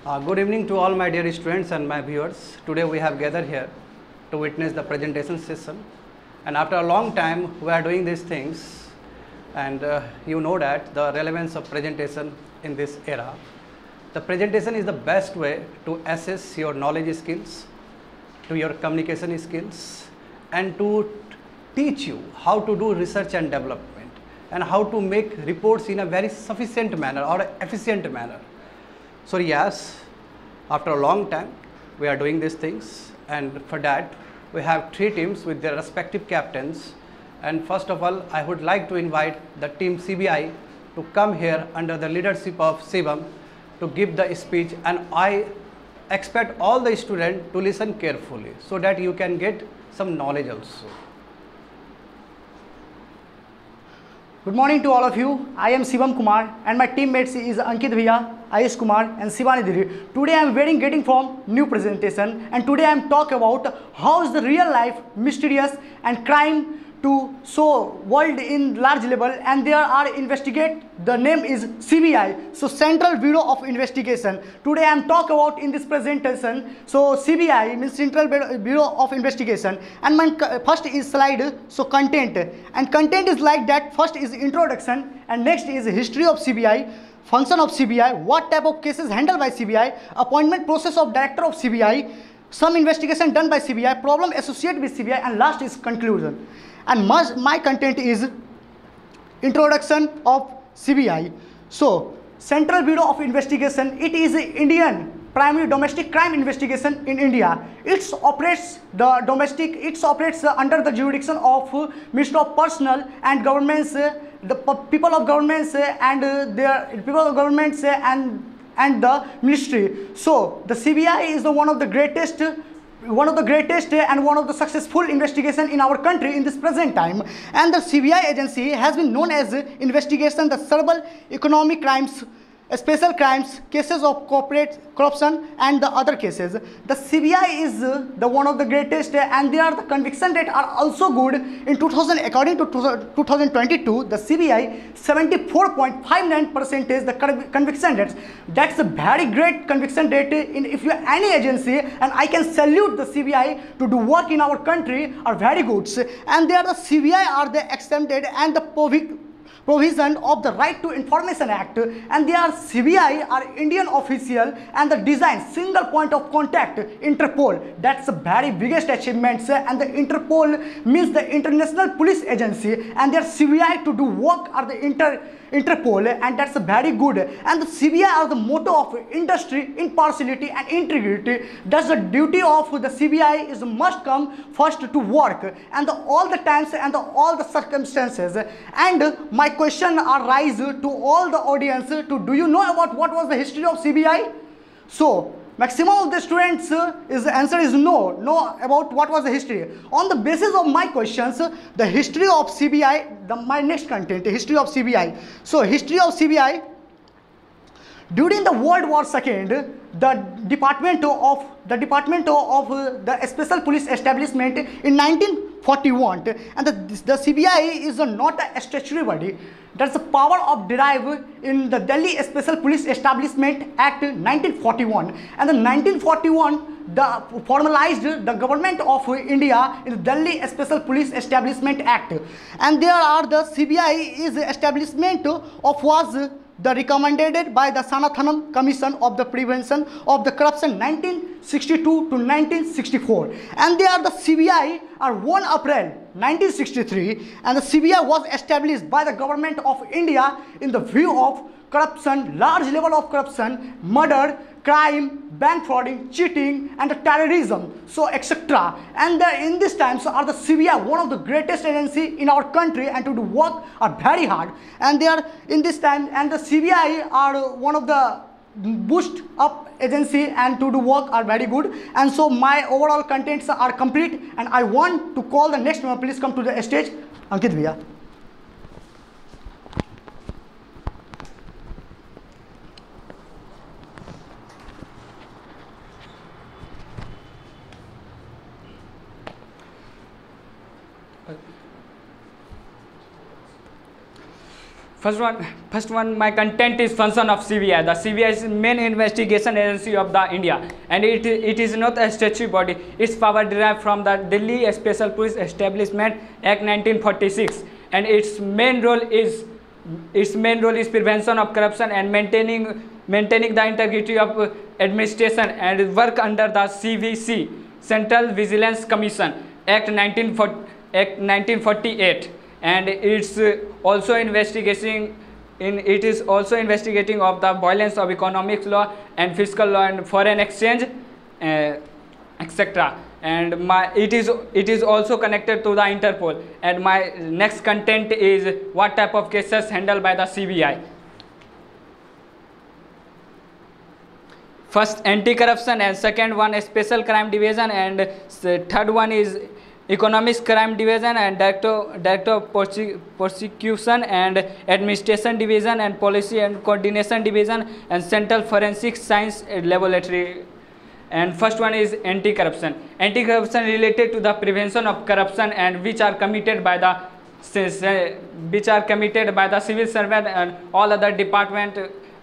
Good evening to all my dear students and my viewers. Today we have gathered here to witness the presentation session, and after a long time we are doing these things, and you know that the relevance of presentation in this era. The presentation is the best way to assess your knowledge skills, to your communication skills, and to teach you how to do research and development and how to make reports in a very sufficient manner or efficient manner. So yes, after a long time we are doing these things, and for that we have three teams with their respective captains. And first of all, I would like to invite the team CBI to come here under the leadership of Shivam to give the speech, and I expect all the students to listen carefully so that you can get some knowledge also. Good morning to all of you. I am Shivam Kumar and my teammates is Ankit Bhaiya, Ayush Kumar and Shivani Diri. Today I am getting from new presentation, and today I am talk about how is the real life mysterious and crime to show world in large level, and there are investigate. The name is CBI, so Central Bureau of Investigation. Today I am talk about in this presentation. So CBI means Central Bureau of Investigation, and my first is slide. So content, and content is like that. First is introduction, and next is history of CBI, function of CBI, what type of cases handled by CBI, appointment process of director of CBI, some investigation done by CBI, problem associated with CBI, and last is conclusion. And my content is introduction of CBI. So Central Bureau of Investigation, it is Indian primary domestic crime investigation in India. It operates under the jurisdiction of Ministry of Personnel and Governments, the people of governments and their people of governments and the ministry. So the CBI is one of the greatest and one of the successful investigation in our country in this present time. And the CBI agency has been known as investigation the cerebral economic crimes, special crimes, cases of corporate corruption and the other cases. The CBI is the one of the greatest, and there the conviction rate are also good. In 2000, according to 2022, the CBI 74.59% is the conviction rates. That's a very great conviction rate in if you are any agency, and I can salute the CBI to do work in our country are very good. And there the CBI are the exempted and the provision of the Right to Information Act, and they are CBI are Indian official and the design single point of contact Interpol. That's the very biggest achievements, and the Interpol means the International Police Agency, and their CBI to do work are the Interpol, and that's very good. And the CBI are the motto of industry, impartiality and integrity. That's the duty of the CBI is must come first to work, and all the times and all the circumstances. And my question arise to all the audience to do you know about what was the history of CBI? So maximum of the students is the answer is no about what was the history. On the basis of my questions, the history of CBI, my next content, history of CBI. So history of CBI. During the World War II, the Department of the Special Police Establishment in 1941, and the CBI is not a statutory body. That's the power of derived in the Delhi Special Police Establishment Act 1941, and the 1941 the formalized the government of India in the Delhi Special Police Establishment Act, and there are the CBI is establishment of was the recommended by the Sanathanam Commission of the Prevention of the Corruption 1962 to 1964, and they are the CBI are 1 April 1963, and the CBI was established by the government of India in the view of corruption, large level of corruption, murder, crime, bank frauding, cheating and terrorism, so etc. And in these times are the CBI one of the greatest agency in our country, and to do work are very hard, and they are in this time, and the CBI are one of the boost up agency and to do work are very good. And so my overall contents are complete, and I want to call the next one. Please come to the stage, Ankit Bhaiya. First one, my content is function of CBI. The CBI is main investigation agency of the India, and it is not a statutory body. Its power derived from the Delhi Special Police Establishment Act 1946, and its main role is prevention of corruption and maintaining the integrity of administration, and work under the CVC, Central Vigilance Commission Act 1948. And it's also investigating of the violence of economic law and fiscal law and foreign exchange, etc. And it is also connected to the Interpol. And my next content is what type of cases handled by the CBI. First, anti-corruption, and second one, special crime division, and third one is economic crime division, and director of prosecution and administration division, and policy and coordination division, and central forensic science laboratory. And first one is anti-corruption. Anti-corruption related to the prevention of corruption, and which are committed by the civil servant and all other department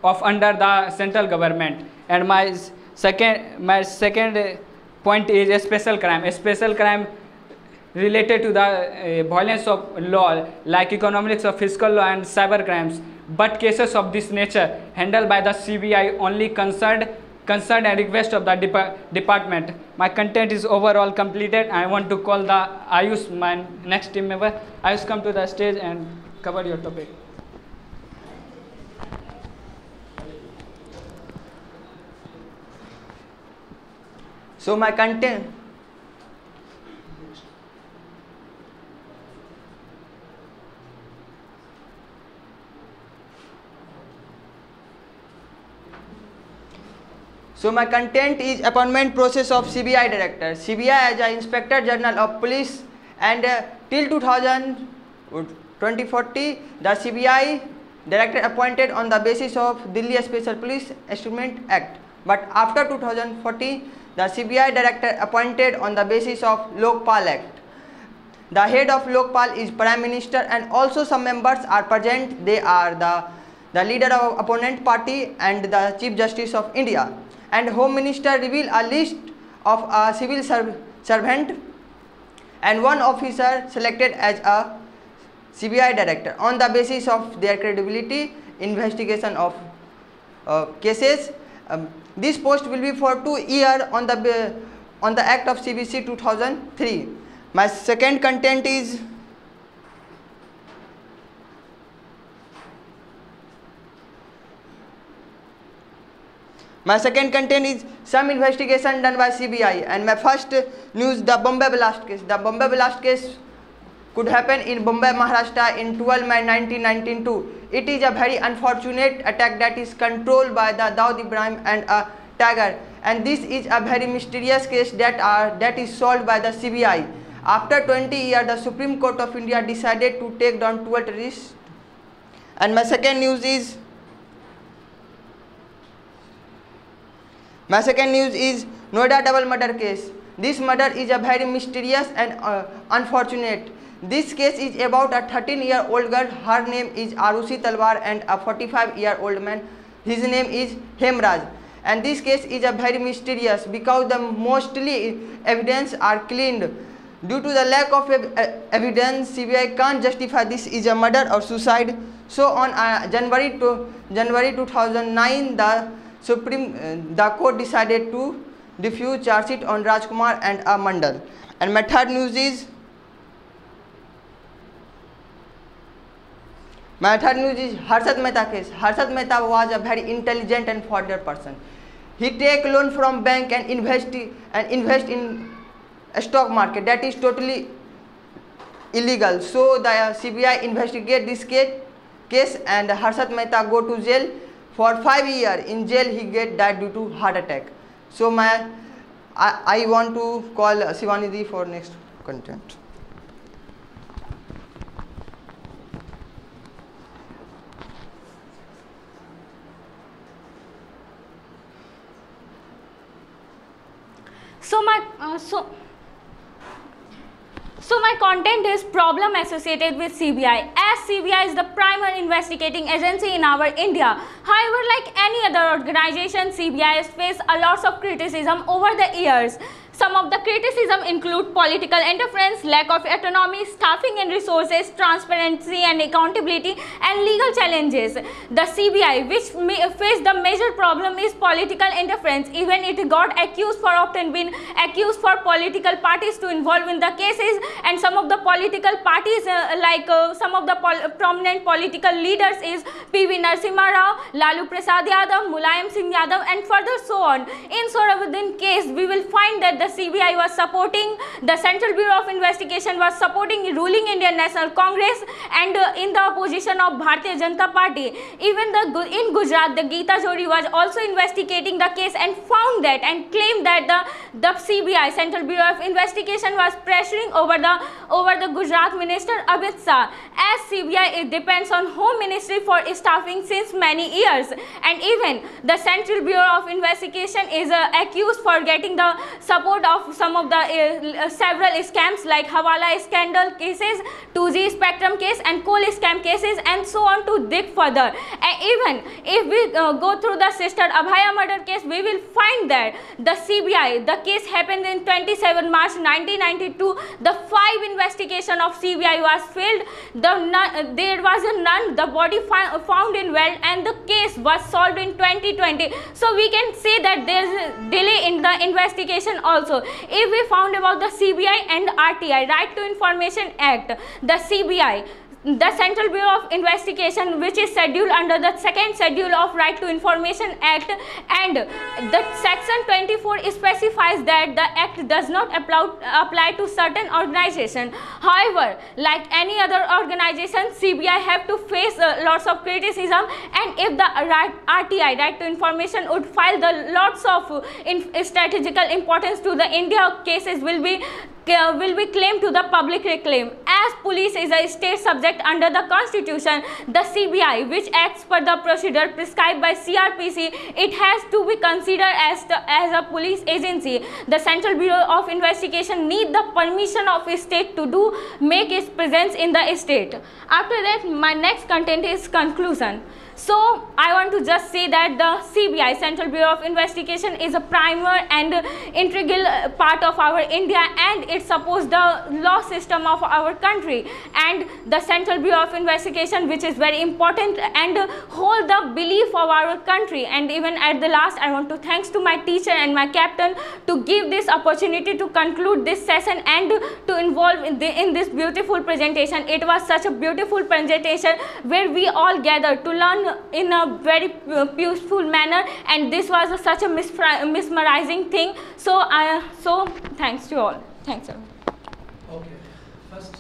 of under the central government. And my second point is a special crime. A special crime related to the violence of law, like economics of fiscal law and cyber crimes, but cases of this nature handled by the CBI only concerned and request of the department. My content is overall completed. I want to call the Ayush, my next team member. Ayush, come to the stage and cover your topic. So my content. So my content is appointment process of CBI director. CBI as a Inspector General of Police, and till 2040 the CBI director appointed on the basis of Delhi Special Police Establishment Act. But after 2040 the CBI director appointed on the basis of Lokpal Act. The head of Lokpal is Prime Minister, and also some members are present. They are the leader of opponent party and the Chief Justice of India. And Home Minister reveal a list of a civil servant and one officer selected as a CBI director on the basis of their credibility, investigation of cases. This post will be for 2 years on the Act of CBC 2003. My second content is some investigation done by CBI, and my first news, the Bombay blast case. The Bombay blast case could happen in Bombay, Maharashtra in 12 May 1992. It is a very unfortunate attack that is controlled by the Dawood Ibrahim and a Tiger, and this is a very mysterious case that is solved by the CBI. After 20 years, the Supreme Court of India decided to take down 12 terrorists. And my second news is Noida double murder case. This murder is a very mysterious and unfortunate. This case is about a 13-year-old girl. Her name is Arushi Talwar, and a 45-year-old man. His name is Hemraj. And this case is a very mysterious because the mostly evidence are cleaned. Due to the lack of evidence, CBI can't justify this is a murder or suicide. So on January 2009, the court decided to diffuse charge sheet on Rajkumar and Mandal. And my third news is Harshad Mehta case. Harshad Mehta was a very intelligent and forward person. He take loan from bank and invest in a stock market. That is totally illegal. So the CBI investigate this case, and Harshad Mehta go to jail for 5 years. In jail he died due to heart attack. So I want to call Sivanidhi for next content. So my content is problem associated with CBI. As CBI is the primary investigating agency in our India. However, like any other organization, CBI has faced a lot of criticism over the years. Some of the criticism include political interference, lack of autonomy, staffing and resources, transparency and accountability, and legal challenges. The CBI, which faced the major problem, is political interference. Even it got accused for often been accused for political parties to involve in the cases, and some of the political parties some of the prominent political leaders is P.V. Narasimha Rao, Lalu Prasad Yadav, Mulayam Singh Yadav, and further so on. In Sohrawardy case, we will find that the CBI was supporting, the Central Bureau of Investigation was supporting ruling Indian National Congress and in the opposition of Bharatiya Janata Party. Even in Gujarat, the Geeta Jodi was also investigating the case and found that and claimed that the CBI, Central Bureau of Investigation, was pressuring over the Gujarat Minister Amit Shah. As CBI, it depends on Home Ministry for staffing since many years, and even the Central Bureau of Investigation is accused for getting the support of some of the several scams like Hawala scandal cases, 2G spectrum case, and coal scam cases, and so on to dig further. And even if we go through the sister Abhaya murder case, we will find that the CBI, the case happened in 27 March 1992. The 5 investigation of CBI was failed. There was none. The body found in well, and the case was solved in 2020. So we can say that there is a delay in the investigation also. If we found about the CBI and RTI, Right to Information Act, the CBI, the Central Bureau of Investigation, which is scheduled under the 2nd schedule of Right to Information Act, and the section 24 specifies that the act does not apply to certain organization. However, like any other organization, CBI have to face lots of criticism, and if the RTI, Right to Information, would file the lots of strategical importance to the India cases will be claimed to the public reclaim. As police is a state subject under the constitution, the CBI, which acts per the procedure prescribed by CRPC, it has to be considered as a police agency. The Central Bureau of Investigation need the permission of a state to make its presence in the state. After that, my next content is conclusion. So I want to just say that the CBI, Central Bureau of Investigation, is a primer and integral part of our India, and it supports the law system of our country. And the Central Bureau of Investigation, which is very important and hold the belief of our country. And even at the last, I want to thanks to my teacher and my captain to give this opportunity to conclude this session and to involve in this beautiful presentation. It was such a beautiful presentation where we all gathered to learn in a very peaceful manner, and this was such a mesmerizing thing. So thanks to all. Thanks all. Okay, first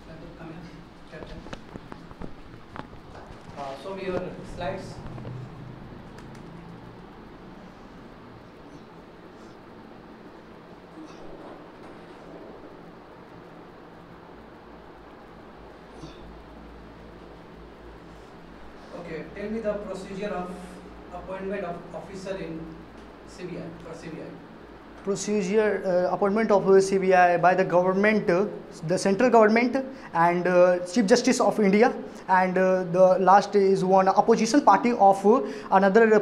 let me come in, Captain. Show me your slides. Okay, tell me the procedure of appointment of officer in CBI for CBI. Procedure appointment of CBI by the government, the central government, and Chief Justice of India, and the last is one opposition party of another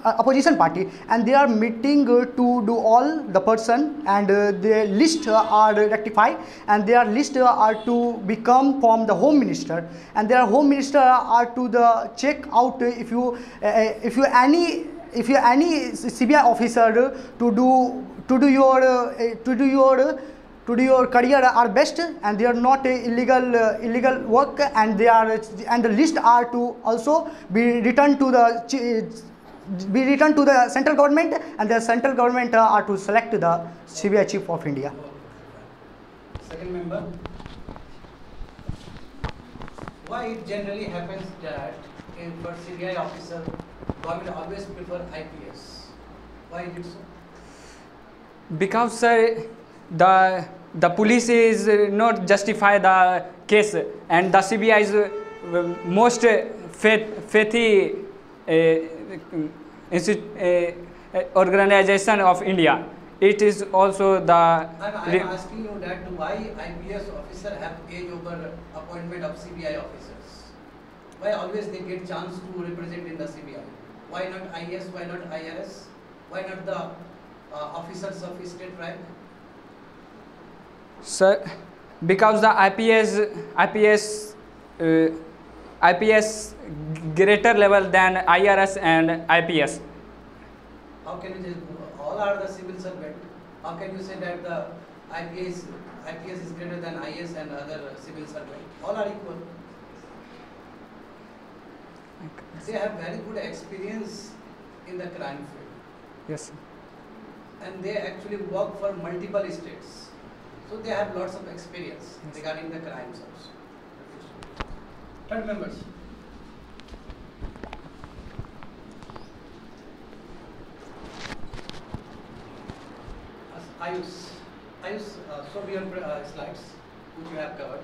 opposition party, and they are meeting to do all the person, and their list are rectified, and their list are to become from the Home Minister, and their Home Minister are to the check out if you any CBI officer to do your career are best, and they are not illegal work, and the list are to also be returned to the central government, and the central government are to select the CBI Chief of India. Second member, why it generally happens that for CBI officer, government always prefer IPS? Why is it so? Because sir, the police is not justify the case, and the CBI is most faithy organization of India. it is also the I'm asking you that why IPS officer have age over appointment of CBI officers? Why always they get chance to represent in the CBI? Why not IS? Why not IRS? Why not the officers of state rank? sir, because the IPS greater level than IRS and IPS. How can you just, all are the civil servant? How can you say that the IPS is greater than IS and other civil servant? All are equal. They have very good experience in the crime field. Yes, sir. And they actually work for multiple states. So they have lots of experience Yes. regarding the crimes also. Third members. Ayush, show me your slides which you have covered.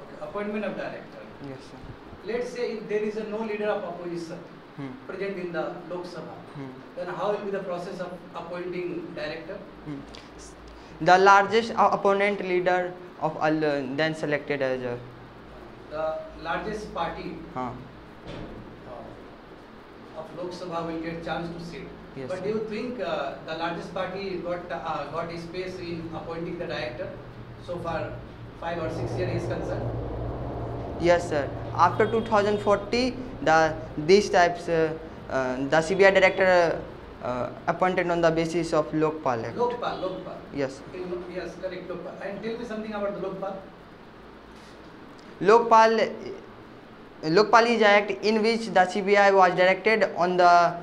Okay, appointment of director. Yes, sir. Let's say if there is no leader of opposition present in the Lok Sabha, then how will be the process of appointing director? The largest opponent leader of all then selected as a. The largest party Huh. of Lok Sabha will get chance to sit. Yes, But sir. do you think the largest party got space in appointing the director so far 5 or 6 years is concerned? Yes, sir. After 2040, these types the CBI director appointed on the basis of Lokpal Act. Lokpal. Yes. Yes, correct, Lokpal. And tell me something about the Lokpal. Lokpal is Act in which the CBI was directed on the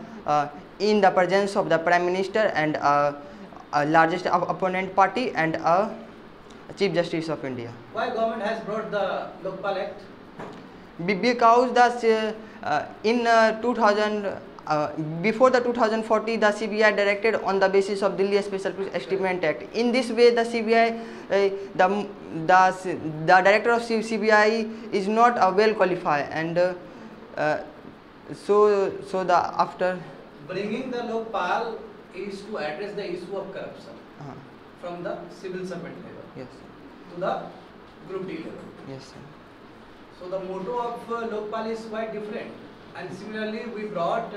in the presence of the Prime Minister and a largest opponent party and a Chief Justice of India. Why government has brought the Lokpal Act? Because in 2000 before the 2040 the CBI directed on the basis of Delhi Special Police Estimate Act. In this way the CBI the director of CBI is not well qualified and so the after Bringing the Lokpal is to address the issue of corruption from the civil servant level yes to the group D level. yes sir. So the motto of Lokpal is quite different. And similarly, we brought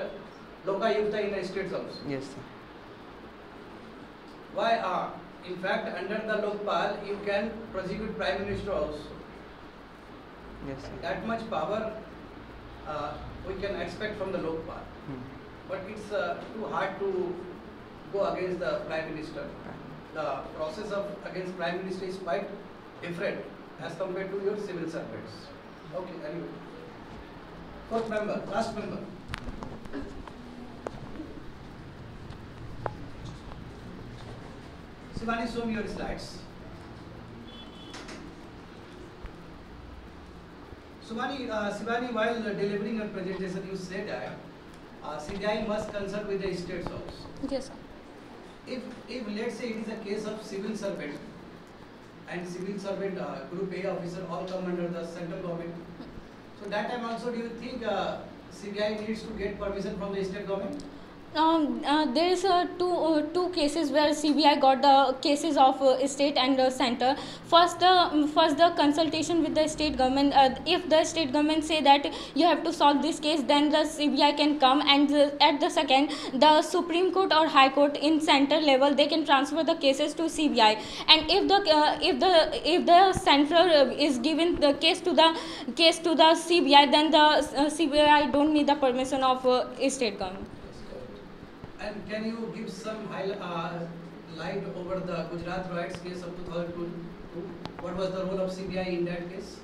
Lokayukta in the states also. Yes sir. Why? In fact, under the Lokpal, you can prosecute Prime Minister also. Yes sir. That much power we can expect from the Lokpal. But it's too hard to go against the Prime Minister. The process of against Prime Minister is quite different as compared to your civil servants. Okay, anyway. Fourth member, last member. Shivani, show me your slides. Shivani, while delivering your presentation, you said that CBI must consult with the states also. Yes, sir. If let's say it is a case of civil servant and civil servant group A officer all come under the central government, so that time also do you think CBI needs to get permission from the state government? There is two cases where CBI got the cases of state and center. First the consultation with the state government. If the state government say that you have to solve this case, then the CBI can come, and at the second, the Supreme Court or High Court in center level, they can transfer the cases to CBI. And if the center is given the case to the CBI, then the CBI don't need the permission of state government. And can you give some light over the Gujarat riots case of 2002? What was the role of CBI in that case?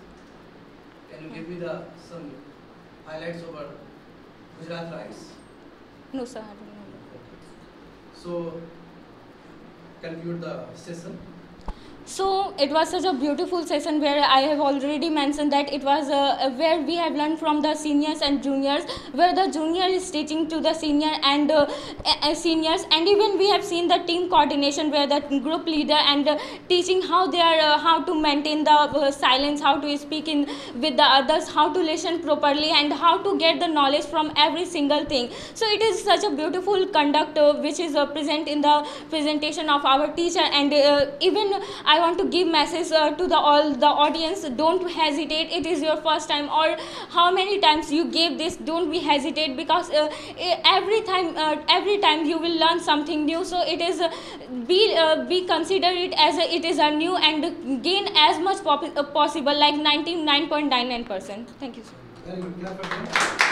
Can you give me some highlights over Gujarat riots? No, sir, I don't know. So, conclude the session. So it was such a beautiful session where I have already mentioned that it was where we have learned from the seniors and juniors, where the junior is teaching to the senior and seniors, and even we have seen the team coordination where the group leader and teaching how they are how to maintain the silence, how to speak in with the others, how to listen properly, and how to get the knowledge from every single thing. So it is such a beautiful conduct which is present in the presentation of our teacher, and even I want to give message to all the audience. Don't hesitate. It is your first time, or how many times you gave this. Don't be hesitate, because every time you will learn something new. So it is be consider it as it is a new, and gain as much possible, like 99.99%. Thank you, sir. Very good.